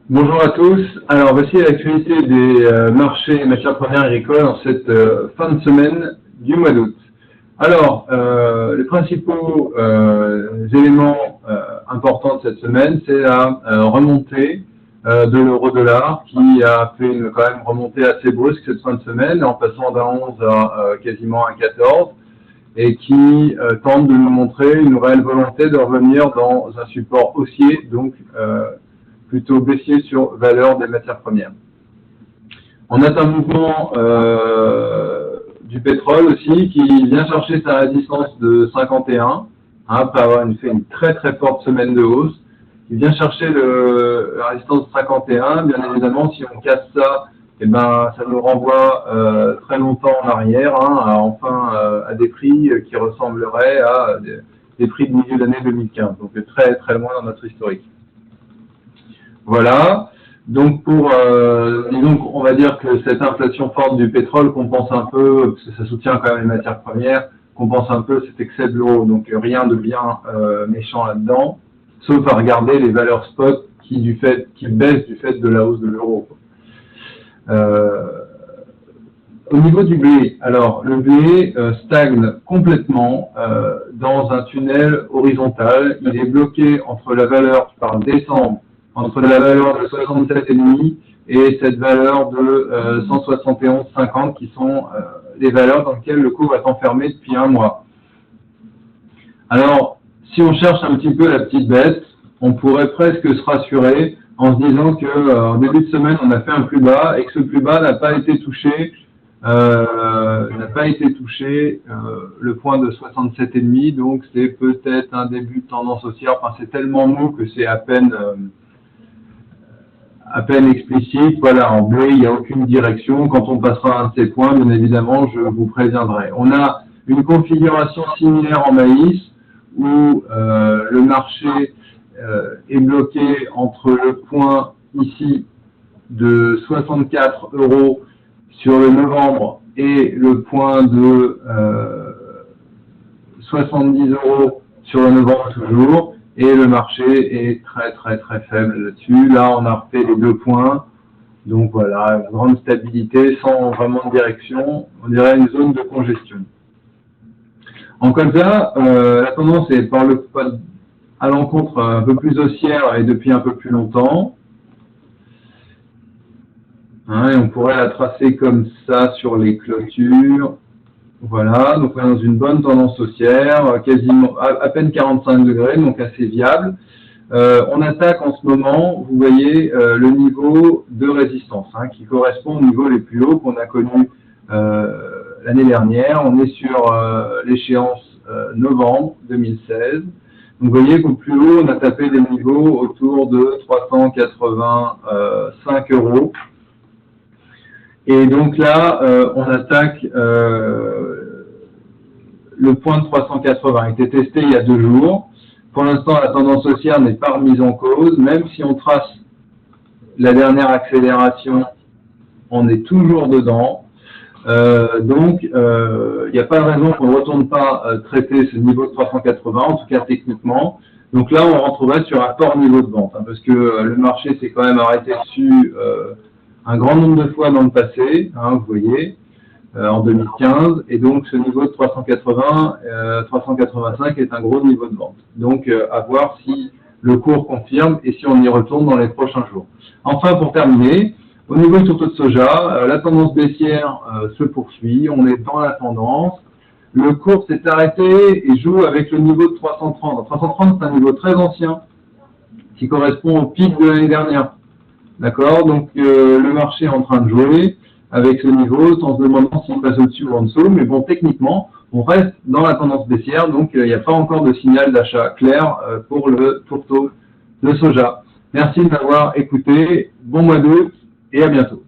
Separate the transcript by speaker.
Speaker 1: Bonjour à tous. Alors, voici l'actualité des marchés matières premières agricoles en cette fin de semaine du mois d'août. Alors, les principaux éléments importants de cette semaine, c'est la remontée de l'euro-dollar qui a fait quand même remontée assez brusque cette fin de semaine en passant d'un 11 à quasiment un 14 et qui tente de nous montrer une réelle volonté de revenir dans un support haussier, donc plutôt baissier sur valeur des matières premières. On a un mouvement du pétrole aussi qui vient chercher sa résistance de 51, après avoir fait une très très forte semaine de hausse. Il vient chercher la résistance de 51, bien évidemment si on casse ça, eh ben, ça nous renvoie très longtemps en arrière, à des prix qui ressembleraient à des prix de milieu d'année 2015, donc très très loin dans notre historique. Voilà, donc disons on va dire que cette inflation forte du pétrole compense un peu, parce que ça soutient quand même les matières premières, compense un peu cet excès de l'euro, donc rien de bien méchant là-dedans, sauf à regarder les valeurs spot qui baissent du fait de la hausse de l'euro. Au niveau du blé, alors le blé stagne complètement dans un tunnel horizontal, il est bloqué entre la valeur par décembre, entre la valeur de 67,5 et cette valeur de 171,50 qui sont les valeurs dans lesquelles le cours est enfermé depuis un mois. Alors, si on cherche un petit peu la petite bête, on pourrait presque se rassurer en se disant qu'en début de semaine, on a fait un plus bas et que ce plus bas n'a pas été touché, le point de 67,5, donc c'est peut-être un début de tendance haussière. Enfin, c'est tellement mou que c'est à peine explicite. Voilà, en bleu, il n'y a aucune direction. Quand on passera à un de ces points, bien évidemment, je vous préviendrai. On a une configuration similaire en maïs où le marché est bloqué entre le point ici de 64 € sur le novembre et le point de 70 € sur le novembre toujours. Et le marché est très très très faible là-dessus. Là, on a refait les 2 points. Donc voilà, une grande stabilité sans vraiment de direction. On dirait une zone de congestion. En colza, la tendance est à l'encontre un peu plus haussière et depuis un peu plus longtemps. Et on pourrait la tracer comme ça sur les clôtures. Voilà, donc on est dans une bonne tendance haussière, quasiment à peine 45 degrés, donc assez viable. On attaque en ce moment, vous voyez, le niveau de résistance, qui correspond aux niveaux les plus hauts qu'on a connus l'année dernière. On est sur l'échéance novembre 2016. Donc vous voyez qu'au plus haut, on a tapé des niveaux autour de 385 €. Et donc là, on attaque le point de 380. Il était testé il y a 2 jours. Pour l'instant, la tendance haussière n'est pas remise en cause. Même si on trace la dernière accélération, on est toujours dedans. Donc, il n'y a pas de raison qu'on ne retourne pas traiter ce niveau de 380, en tout cas techniquement. Donc là, on rentrerait sur un fort niveau de vente, parce que le marché s'est quand même arrêté dessus un grand nombre de fois dans le passé, vous voyez, en 2015, et donc ce niveau de 380, 385 est un gros niveau de vente. Donc à voir si le cours confirme et si on y retourne dans les prochains jours. Enfin, pour terminer, au niveau du tourteau de soja, la tendance baissière se poursuit, on est dans la tendance. Le cours s'est arrêté et joue avec le niveau de 330. 330, c'est un niveau très ancien qui correspond au pic de l'année dernière. D'accord, donc le marché est en train de jouer avec ce niveau sans se demandant s'il passe au-dessus ou en dessous, mais bon, techniquement, on reste dans la tendance baissière, donc il n'y a pas encore de signal d'achat clair pour le tourteau de soja. Merci de m'avoir écouté, bon mois d'août et à bientôt.